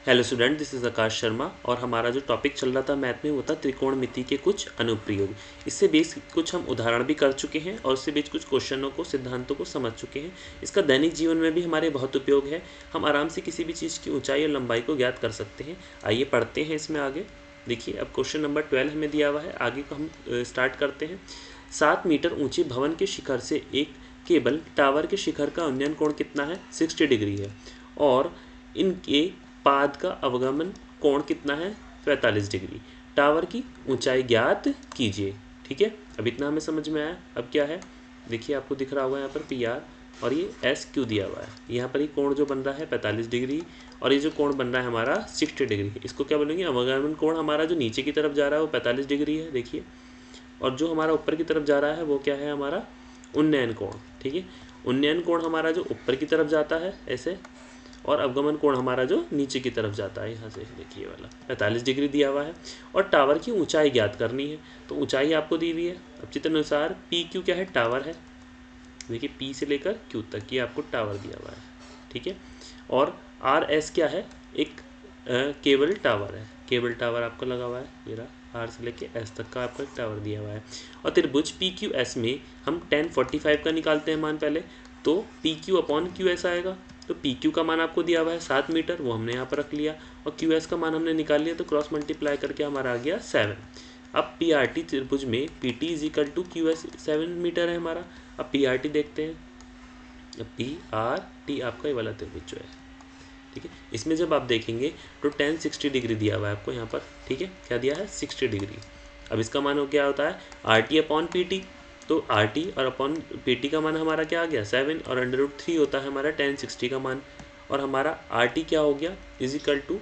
Hello student, this is आकाश शर्मा और हमारा जो टॉपिक चल रहा था मैथ में वो था त्रिकोणमिति के कुछ अनुप्रयोग। इससे बेस कुछ हम उदाहरण भी कर चुके हैं और इससे बेस कुछ क्वेश्चनों को, सिद्धांतों को समझ चुके हैं। इसका दैनिक जीवन में भी हमारे बहुत उपयोग है। हम आराम से किसी भी चीज़ की ऊंचाई और लंबाई को ज्ञात कर सकते हैं। आइए पढ़ते हैं इसमें आगे। देखिए, अब क्वेश्चन नंबर 12 हमें दिया हुआ है। आगे को हम स्टार्ट करते हैं। 7 मीटर ऊँचे भवन के शिखर से एक केबल टावर के शिखर का उन्नयन कोण कितना है? 60 डिग्री है। और इनके पाद का अवगमन कोण कितना है? 45 डिग्री। टावर की ऊंचाई ज्ञात कीजिए। ठीक है, अब इतना हमें समझ में आया। अब क्या है, देखिए आपको दिख रहा होगा यहाँ पर PR और ये SQ दिया हुआ है। यहाँ पर ये कोण जो बन रहा है 45 डिग्री और ये जो कोण बन रहा है हमारा 60 डिग्री। इसको क्या बोलेंगे? अवगमन कोण हमारा जो नीचे की तरफ जा रहा है वो 45 डिग्री है, देखिए। और जो हमारा ऊपर की तरफ जा रहा है वो क्या है? हमारा उन्नयन कोण। ठीक है, उन्नयन कोण हमारा जो ऊपर की तरफ जाता है ऐसे, और अवगमन कोण हमारा जो नीचे की तरफ जाता है यहाँ से, देखिए वाला 45 डिग्री दिया हुआ है। और टावर की ऊंचाई ज्ञात करनी है, तो ऊंचाई आपको दी हुई है। अब चित्र अनुसार PQ क्या है? टावर है। देखिए P से लेकर Q तक ये आपको टावर दिया हुआ है। ठीक है, और RS क्या है? एक केबल टावर है। केबल टावर आपको लगा हुआ है, ये रहा, R से लेके S तक का आपका टावर दिया हुआ है। और त्रिभुज PQS में हम tan 45 का निकालते हैं मान पहले, तो PQ अपॉन QS आएगा। तो PQ का मान आपको दिया हुआ है 7 मीटर, वो हमने यहाँ पर रख लिया। और QS का मान हमने निकाल लिया, तो क्रॉस मल्टीप्लाई करके हमारा आ गया 7। अब PRT त्रिभुज में PT is equal to QS 7 metre है हमारा। अब PRT देखते हैं। अब PRT आपका ये वाला त्रिभुज जो है, ठीक है, इसमें जब आप देखेंगे तो tan 60 डिग्री दिया हुआ है आपको यहाँ पर। ठीक है, क्या दिया है? 60 डिग्री। अब इसका मान क्या होता है? RT upon PT। तो RT और अपॉन PT का मान हमारा क्या आ गया? 7, और √3 होता है हमारा tan 60 का मान। और हमारा RT क्या हो गया? Is equal to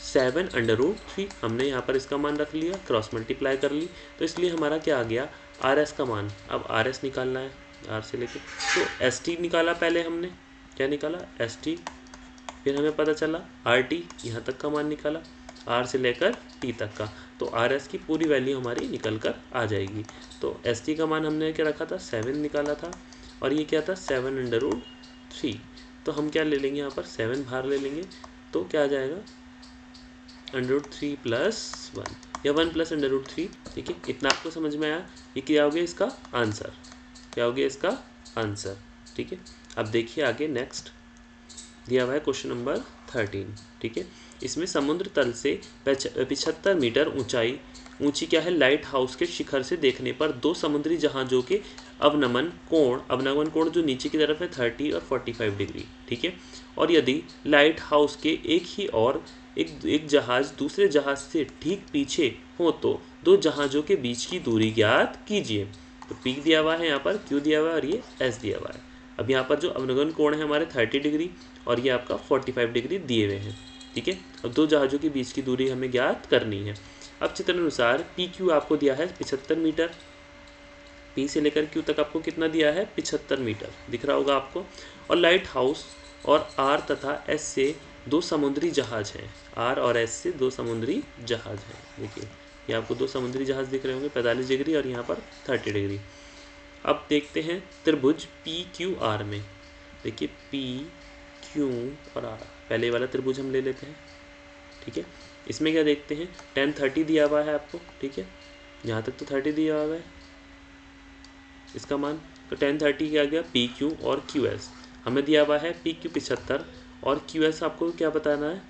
7 √3। हमने यहाँ पर इसका मान रख लिया, क्रॉस मल्टीप्लाई कर ली, तो इसलिए हमारा क्या आ गया? RS का मान। अब RS निकालना है R से लेके, तो ST निकाला पहले हमने। क्या निकाला? ST। फिर हमें पता चला RT, यहाँ तक का मान निकाला, R से लेकर T तक का। तो RS की पूरी वैल्यू हमारी निकल कर आ जाएगी। तो ST का मान हमने क्या रखा था? 7 निकाला था, और ये क्या था? 7 √3। तो हम क्या ले लेंगे यहाँ पर? 7 बाहर ले लेंगे, तो क्या आ जाएगा? √3 + 1 या 1 + √3। ठीक है, इतना आपको समझ में आया? ये क्या हो गया इसका आंसर? क्या हो गया इसका आंसर? ठीक है, अब देखिए आगे नेक्स्ट दिया हुआ है क्वेश्चन नंबर 13। ठीक है, इसमें समुद्र तल से 75 मीटर ऊंची क्या है? लाइट हाउस के शिखर से देखने पर दो समुद्री जहाज़ों के अवनमन कोण जो नीचे की तरफ है 30 और 45 डिग्री। ठीक है, और यदि लाइट हाउस के एक ही और एक जहाज़ दूसरे जहाज़ से ठीक पीछे हो तो दो जहाज़ों के बीच की दूरी ज्ञात कीजिए। तो P दिया हुआ है यहाँ पर, Q दिया हुआ है और ये S दिया हुआ है। अब यहाँ पर जो अवनमन कोण है हमारे 30 डिग्री और ये आपका 45 डिग्री दिए हुए हैं। ठीक है, अब दो जहाज़ों के बीच की दूरी हमें ज्ञात करनी है। अब चित्र अनुसार PQ आपको दिया है 75 मीटर, P से लेकर Q तक आपको कितना दिया है? 75 मीटर, दिख रहा होगा आपको। और लाइट हाउस और R तथा S से दो समुद्री जहाज हैं। R और S से दो समुद्री जहाज हैं। देखिए, ये आपको दो समुद्री जहाज दिख रहे होंगे 45 डिग्री और यहाँ पर 30 डिग्री। अब देखते हैं त्रिभुज PQR में। देखिए PQ और R, पहले वाला त्रिभुज हम ले लेते हैं। ठीक है, इसमें क्या देखते हैं? tan 30 दिया हुआ है आपको। ठीक है, यहाँ तक तो 30 दिया हुआ है इसका मान। तो tan 30 क्या गया? PQ और QS हमें दिया हुआ है। PQ 75 और QS आपको क्या बताना है?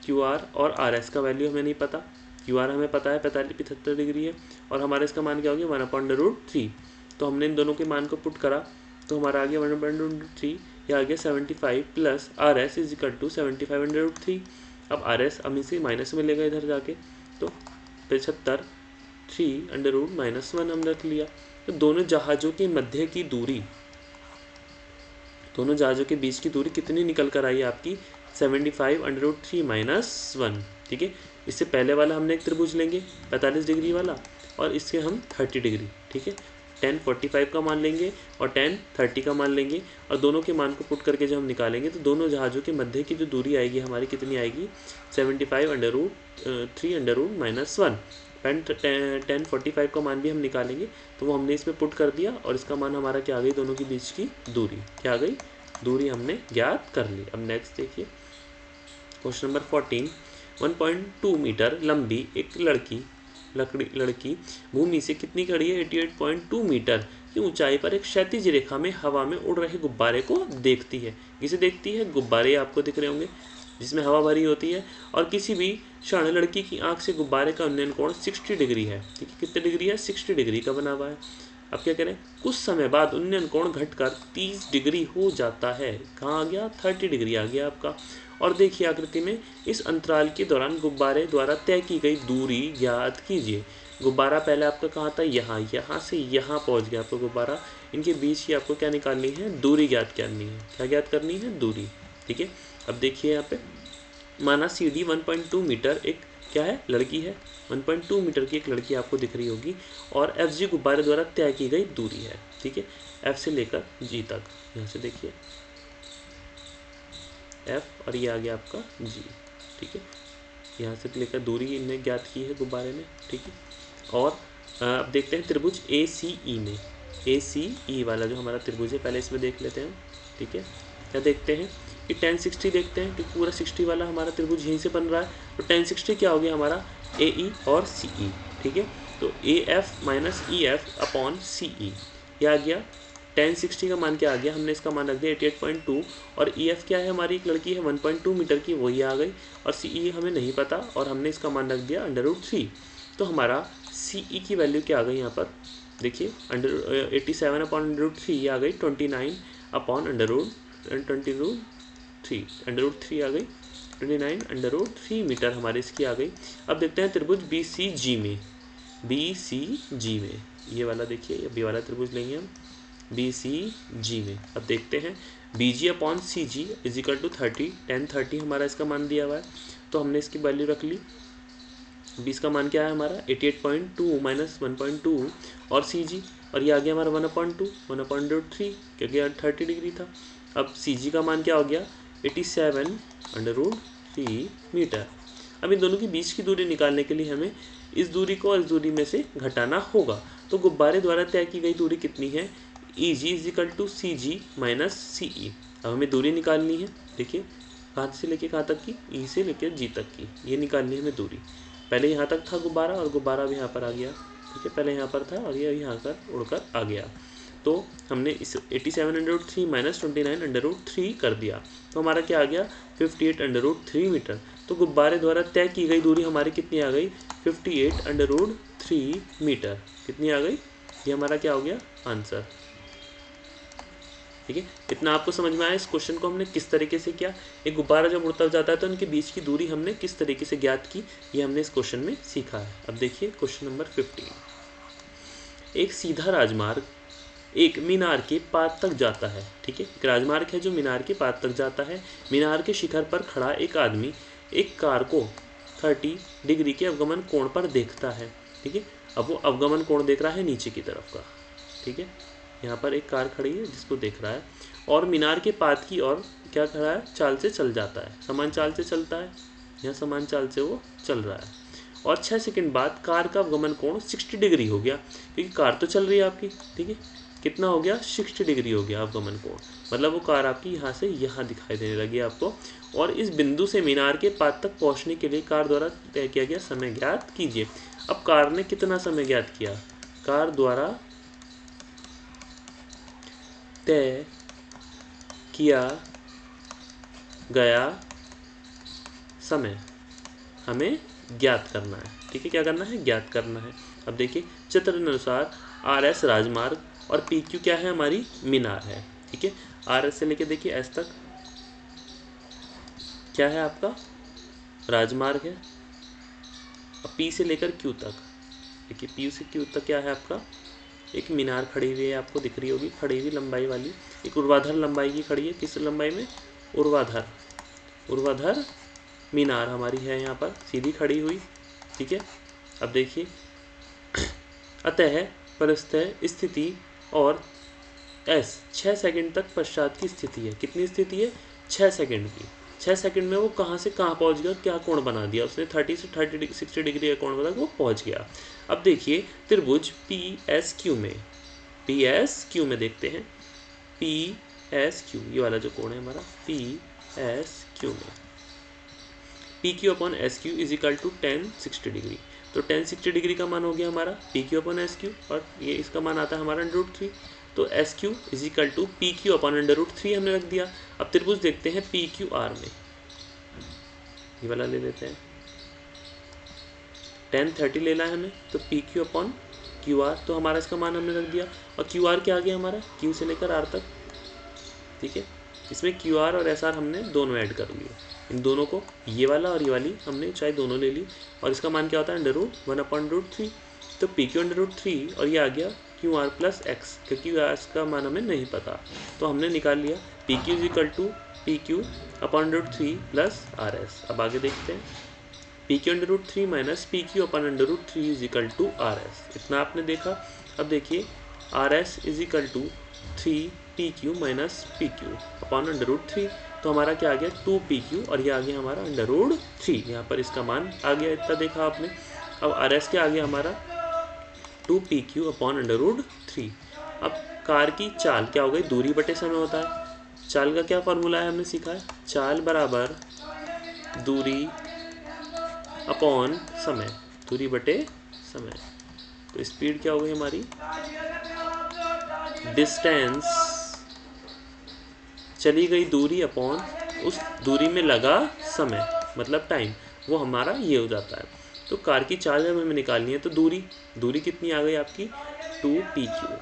QR और RS का वैल्यू हमें नहीं पता। QR हमें पता है 75 डिग्री है, और हमारे इसका मान क्या हो गया? 1/√3। तो हमने इन दोनों के मान को पुट करा, तो हमारा आ गया 1/√3, या आ गया 75 + RS इज इक्वल टू 75/√3। अब RS हम इसे माइनस में लेगा इधर जाके, तो 75 3/√-1 हम रख लिया। तो दोनों जहाज़ों के मध्य की दूरी, दोनों जहाज़ों के बीच की दूरी कितनी निकल कर आई आपकी? 75/√3 - 1। ठीक है, इससे पहले वाला हमने एक त्रिभुज लेंगे 45 डिग्री वाला, और इससे हम 30 डिग्री। ठीक है, tan 45 का मान लेंगे और tan 30 का मान लेंगे, और दोनों के मान को पुट करके जब हम निकालेंगे तो दोनों जहाज़ों के मध्य की जो दूरी आएगी हमारी कितनी आएगी? 75/√3 - 1। tan 45 का मान भी हम निकालेंगे, तो वो हमने इसमें पुट कर दिया, और इसका मान हमारा क्या आ गई? दोनों के बीच की दूरी क्या आ गई? दूरी हमने ज्ञात कर ली। अब नेक्स्ट देखिए, क्वेश्चन नंबर 14, 1.2 मीटर लंबी एक लड़की भूमि से कितनी खड़ी है, 88.2 मीटर की ऊंचाई पर एक क्षैतिज रेखा में हवा में उड़ रहे गुब्बारे को देखती है। किसे देखती है? गुब्बारे आपको दिख रहे होंगे जिसमें हवा भरी होती है, और किसी भी क्षण लड़की की आंख से गुब्बारे का उन्नयन कोण 60 डिग्री है। ठीक है, कितने डिग्री है? 60 डिग्री का बना हुआ है। अब क्या करें? कुछ समय बाद उन्नयन कोण घटकर 30 डिग्री हो जाता है। कहाँ आ गया? 30 डिग्री आ गया आपका। और देखिए आकृति में, इस अंतराल के दौरान गुब्बारे द्वारा तय की गई दूरी ज्ञात कीजिए। गुब्बारा पहले आपका कहाँ था? यहाँ से यहाँ पहुँच गया आपको गुब्बारा। इनके बीच की आपको क्या निकालनी है? दूरी ज्ञात करनी है। क्या ज्ञात करनी है? दूरी। ठीक है, अब देखिए यहाँ पे, माना सी डी 1.2 मीटर एक क्या है? लड़की है। 1.2 मीटर की एक लड़की आपको दिख रही होगी, और एफ जी गुब्बारे द्वारा तय की गई दूरी है। ठीक है, एफ से लेकर जी तक। यहाँ से देखिए एफ, और ये आ गया आपका जी। ठीक है, यहाँ से लेकर दूरी इनने ज्ञात की है गुब्बारे में। ठीक है, और अब देखते हैं त्रिभुज ए सी ई में। ए सी ई वाला जो हमारा त्रिभुज है, पहले इसमें देख लेते हैं। ठीक है, क्या देखते हैं कि 1060 देखते हैं कि पूरा 60 वाला हमारा त्रिभुज यहीं से बन रहा है। तो 1060 क्या हो गया हमारा? ए ई और सी ई। ठीक है, तो A F minus E F upon C E, यह आ गया 1060 का मान। क्या आ गया? हमने इसका मान रख दिया 88.2, और ई एफ क्या है? हमारी एक लड़की है 1.2 मीटर की, वही आ गई, और सी ई हमें नहीं पता, और हमने इसका मान रख दिया √3। तो हमारा सी ई की वैल्यू क्या आ गई यहाँ पर? देखिए 87 अपॉन √3 आ गई 29 अपॉन √3 आ गई 29 √3 मीटर हमारी इसकी आ गई। अब देखते हैं त्रिभुज बी सी जी में। बी सी जी में ये वाला देखिए, ये बी वाला त्रिभुज लेंगे हम बी सी जी में। अब देखते हैं B G upon C G is equal to 30, 1030 हमारा इसका मान दिया हुआ है, तो हमने इसकी वैल्यू रख ली। बीस का मान क्या है हमारा? 88.2 माइनस 1.2, और सी जी, और ये आ गया हमारा 1/3, क्योंकि 30 डिग्री था। अब सी जी का मान क्या हो गया? 87√3 मीटर। अब इन दोनों के बीच की दूरी निकालने के लिए हमें इस दूरी को इस दूरी में से घटाना होगा। तो गुब्बारे द्वारा तय की गई दूरी कितनी है? E G is equal to C G minus C E. अब हमें दूरी निकालनी है। देखिए कहाँ से लेके कहाँ तक की? ई से लेकर जी तक की, ये निकालनी है हमें दूरी। पहले यहाँ तक था गुब्बारा, और गुब्बारा भी यहाँ पर आ गया। ठीक है, पहले यहाँ पर था और ये यहाँ पर उड़कर आ गया। तो हमने इस 87√3 माइनस 29√3 कर दिया, तो हमारा क्या आ गया? 58√3 मीटर। तो गुब्बारे द्वारा तय की गई दूरी हमारी कितनी आ गई? 58√3 मीटर। कितनी आ गई? ये हमारा क्या हो गया? आंसर। ठीक है, इतना आपको समझ में आया इस क्वेश्चन को हमने किस तरीके से किया। एक गुब्बारा जब उड़ता जाता है तो उनके बीच की दूरी हमने किस तरीके से ज्ञात की, ये हमने इस क्वेश्चन में सीखा है। अब देखिए क्वेश्चन नंबर 15। एक सीधा राजमार्ग एक मीनार के पात तक जाता है। ठीक है, एक राजमार्ग है जो मीनार के पात तक जाता है। मीनार के शिखर पर खड़ा एक आदमी एक कार को 30 डिग्री के अवगमन कोण पर देखता है। ठीक है, अब वो अवगमन कोण देख रहा है नीचे की तरफ का। ठीक है, यहाँ पर एक कार खड़ी है जिसको देख रहा है, और मीनार के पात की ओर क्या खड़ा है? चाल से चल जाता है, समान चाल से चलता है, यहाँ समान चाल से वो चल रहा है। और 6 सेकंड बाद कार का अवगमन कोण 60 डिग्री हो गया, क्योंकि कार तो चल रही है आपकी। ठीक है, कितना हो गया? 60 डिग्री हो गया अवगमन कोण, मतलब वो कार आपकी यहाँ से यहाँ दिखाई देने लगी आपको। और इस बिंदु से मीनार के पात तक पहुँचने के लिए कार द्वारा तय किया गया समय ज्ञात कीजिए। अब कार ने कितना समय ज्ञात किया? कार द्वारा तय किया गया समय हमें ज्ञात करना है। ठीक है, क्या करना है? ज्ञात करना है। अब देखिए चित्र के अनुसार आर एस राजमार्ग और पी क्यू क्या है? हमारी मीनार है। ठीक है, आर एस से लेके देखिए एस तक क्या है? आपका राजमार्ग है। और पी से लेकर क्यू तक, देखिए पी से क्यू तक क्या है? आपका एक मीनार खड़ी हुई है, आपको दिख रही होगी, खड़ी हुई लंबाई वाली, एक ऊर्ध्वाधर लंबाई की खड़ी है। किस लंबाई में? ऊर्ध्वाधर मीनार हमारी है यहाँ पर सीधी खड़ी हुई। ठीक है, अब देखिए अतः परस्थय स्थिति और एस 6 सेकंड तक पश्चात की स्थिति है। कितनी स्थिति है? 6 सेकंड की। 6 सेकंड में वो कहाँ से कहाँ पहुँच गया, क्या कोण बना दिया उसने? 30 से 60 डिग्री का कोण बना, वो पहुँच गया। अब देखिए त्रिभुज पी एस क्यू में, पी एस क्यू में देखते हैं। पी एस क्यू ये वाला जो कोण है हमारा, पी एस क्यू में P Q upon S Q is equal to tan 60 degree. तो टेन 60 डिग्री का मान हो गया हमारा P Q upon S Q, और ये इसका मान आता है हमारा √3। तो S Q is equal to P Q upon √3 हमने रख दिया। अब त्रिभुज देखते हैं पी क्यू आर में, ये वाला ले लेते हैं। टेन 30 लेना है हमें, तो P Q upon Q R, तो हमारा इसका मान हमने रख दिया। और क्यू आर क्या आ गया हमारा, क्यू से लेकर आर तक, ठीक है। इसमें क्यू आर और एस आर हमने दोनों ऐड कर लिए, इन दोनों को, ये वाला और ये वाली हमने चाहे दोनों ले ली। और इसका मान क्या होता है √1/√3। तो पी क्यू √3 और ये आ गया क्यू आर प्लस एक्स, क्योंकि इसका मान हमें नहीं पता तो हमने निकाल लिया P Q is equal to P Q upon √3 plus R S. अब आगे देखते हैं, P Q √3 minus P Q upon √3 is equal to R S, इतना आपने देखा। अब देखिए R S is equal to 3 P Q minus P Q upon √3, तो हमारा क्या आ गया 2 पी क्यू, और ये आ गया हमारा √3। यहाँ पर इसका मान आ गया, इतना देखा आपने। अब आर एस क्या आ गया हमारा 2 पी क्यू अपॉन √3। अब कार की चाल क्या हो गई, दूरी बटे समय होता है। चाल का क्या फॉर्मूला है हमने सीखा है, चाल बराबर दूरी अपॉन समय, दूरी बटे समय। तो स्पीड क्या हो गई हमारी, डिस्टेंस चली गई दूरी अपॉन उस दूरी में लगा समय, मतलब टाइम, वो हमारा ये हो जाता है। तो कार की चाल जब हमें निकालनी है तो दूरी कितनी आ गई आपकी 2 पी क्यू,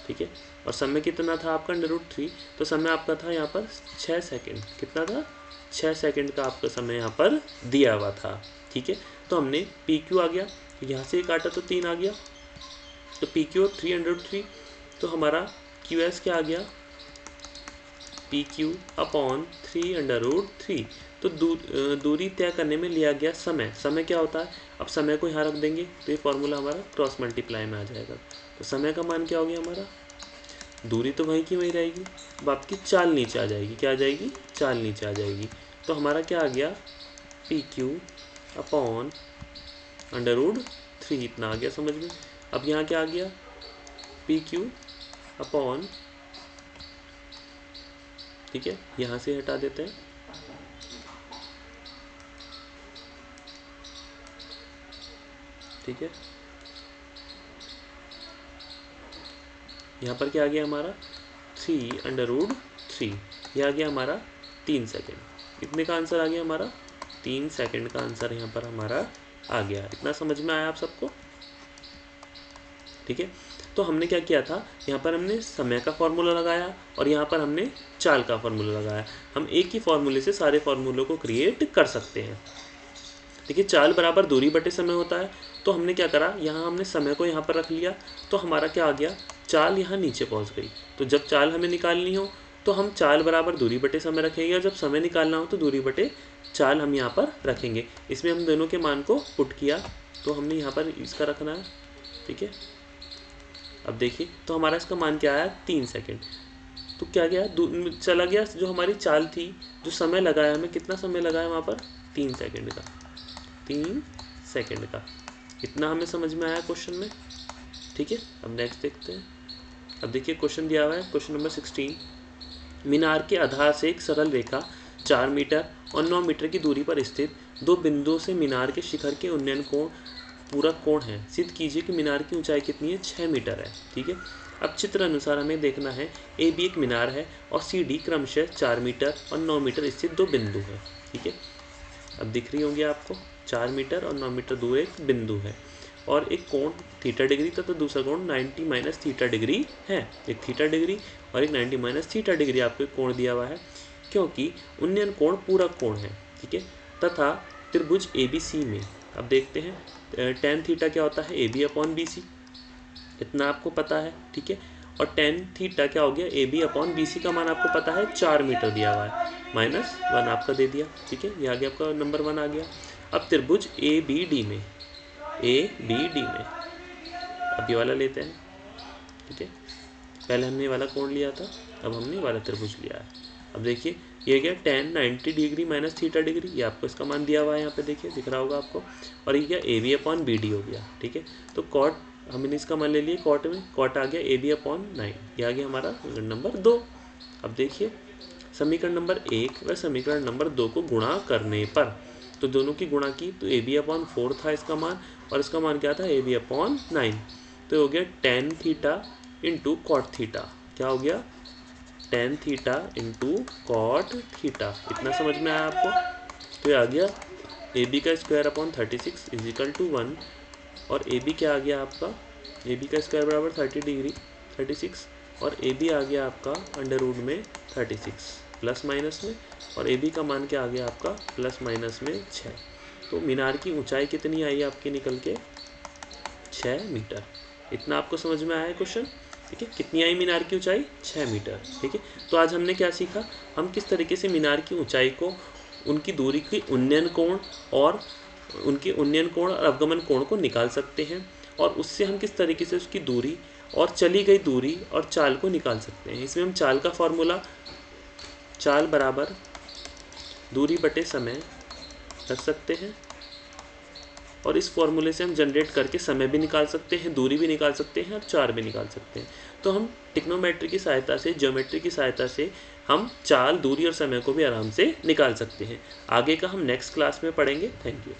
ठीक है। और समय कितना था आपका √3, तो समय आपका था यहाँ पर 6 सेकेंड, कितना था 6 सेकेंड का आपका समय यहाँ पर दिया हुआ था, ठीक है। तो हमने पी क्यू आ गया, यहाँ से काटा तो 3 आ गया, तो पी क्यू 303, तो हमारा क्यू एस क्या आ गया पी क्यू अपॉन 3√3। तो दूरी तय करने में लिया गया समय क्या होता है, अब समय को यहाँ रख देंगे तो ये फॉर्मूला हमारा क्रॉस मल्टीप्लाई में आ जाएगा। तो समय का मान क्या हो गया हमारा, दूरी तो वहीं की वहीं रहेगी, अब आपकी चाल नीचे आ जाएगी, क्या आ जाएगी, चाल नीचे आ जाएगी। तो हमारा क्या आ गया पी क्यू अपॉन √3, इतना आ गया समझ में। अब यहाँ क्या आ गया पी क्यू अपॉन, ठीक है, यहाँ से हटा देते हैं, ठीक है। यहाँ पर क्या आ गया हमारा 3√3, यह आ गया हमारा 3 सेकेंड। इतने का आंसर आ गया हमारा 3 सेकेंड का आंसर यहाँ पर हमारा आ गया। इतना समझ में आया आप सबको, ठीक है। तो हमने क्या किया था, यहाँ पर हमने समय का फॉर्मूला लगाया और यहाँ पर हमने चाल का फॉर्मूला लगाया। हम एक ही फॉर्मूले से सारे फॉर्मूलों को क्रिएट कर सकते हैं। देखिए चाल बराबर दूरी बटे समय होता है, तो हमने क्या करा, यहाँ हमने समय को यहाँ पर रख लिया, तो हमारा क्या आ गया, चाल यहाँ नीचे पहुँच गई। तो जब चाल हमें निकालनी हो तो हम चाल बराबर दूरी बटे समय रखेंगे, और जब समय निकालना हो तो दूरी बटे चाल हम यहाँ पर रखेंगे। इसमें हम दोनों के मान को पुट किया, तो हमने यहाँ पर इसका रखना है, ठीक है। अब देखिए तो हमारा इसका मान क्या आया 3 सेकेंड। तो क्या गया, चला गया जो हमारी चाल थी, जो समय लगाया हमें, कितना समय लगाया वहाँ पर 3 सेकेंड का, 3 सेकेंड का। इतना हमें समझ में आया क्वेश्चन में, ठीक है। अब नेक्स्ट देखते हैं। अब देखिए क्वेश्चन दिया हुआ है, क्वेश्चन नंबर 16, मीनार के आधार से एक सरल रेखा 4 मीटर और 9 मीटर की दूरी पर स्थित दो बिंदुओं से मीनार के शिखर के उन्नयन कोण पूरक कोण है। सिद्ध कीजिए कि मीनार की ऊंचाई कितनी है, 6 मीटर है, ठीक है। अब चित्र अनुसार हमें देखना है ए बी एक मीनार है और सी डी क्रमशः 4 मीटर और 9 मीटर स्थित दो बिंदु है, ठीक है। अब दिख रही होंगी आपको, 4 मीटर और 9 मीटर दूर एक बिंदु है, और एक कोण थीटा डिग्री तथा दूसरा कोण 90 - थीटा डिग्री है। एक थीटा डिग्री और एक 90 - थीटा डिग्री आपको एक कोण दिया हुआ है, क्योंकि उन्नयन कोण पूरक कोण है, ठीक है। तथा त्रिभुज ए बी सी में, अब देखते हैं tan थीटा क्या होता है, A B upon B C, इतना आपको पता है, ठीक है। और tan थीटा क्या हो गया, A B upon B C का मान आपको पता है 4 मीटर दिया हुआ है, -1 आपका दे दिया, ठीक है। ये आ गया आपका नंबर 1 आ गया। अब त्रिभुज ए बी डी में, अब ये वाला लेते हैं, ठीक है। पहले हमने ये वाला कोण लिया था, अब हमने ये वाला त्रिभुज लिया है। अब देखिए ये गया tan 90 डिग्री - थीटा डिग्री, ये आपको इसका मान दिया हुआ है, यहाँ पे देखिए दिख रहा होगा आपको। और ये क्या A B upon B D हो गया, ठीक है। तो कॉट हमने इसका मान ले लिया, कॉट में कॉट आ गया ए बी अपॉन 9, ये आ गया हमारा नंबर 2। अब देखिए समीकरण नंबर 1 व समीकरण नंबर 2 को गुणा करने पर, तो दोनों की गुणा की तो AB/4 था इसका मान, और इसका मान क्या था AB/9। तो हो गया tan theta into cot theta. क्या हो गया tan theta into cot theta. इतना समझ में आया आपको? तो ये आ गया AB का square upon 36 is equal to 1, और AB क्या आ गया आपका, AB का स्क्वायर बराबर 30 डिग्री 36, और AB आ गया आपका अंडर रूट में 36 प्लस माइनस में, और AB का मान क्या आ गया आपका प्लस माइनस में 6। तो मीनार की ऊंचाई कितनी आई आपकी निकल के 6 मीटर। इतना आपको समझ में आया क्वेश्चन? ठीक है, कितनी आई मीनार की ऊंचाई 6 मीटर। ठीक है, तो आज हमने क्या सीखा, हम किस तरीके से मीनार की ऊंचाई को, उनकी दूरी की उन्नयन कोण और उनके उन्नयन कोण और अवगमन कोण को निकाल सकते हैं, और उससे हम किस तरीके से उसकी दूरी और चली गई दूरी और चाल को निकाल सकते हैं। इसमें हम चाल का फॉर्मूला, चाल बराबर दूरी बटे समय रख सकते हैं, और इस फॉर्मूले से हम जनरेट करके समय भी निकाल सकते हैं, दूरी भी निकाल सकते हैं, और चाल भी निकाल सकते हैं। तो हम टिक्नोमेट्री की सहायता से, ज्योमेट्री की सहायता से हम चाल, दूरी और समय को भी आराम से निकाल सकते हैं। आगे का हम नेक्स्ट क्लास में पढ़ेंगे। Thank you.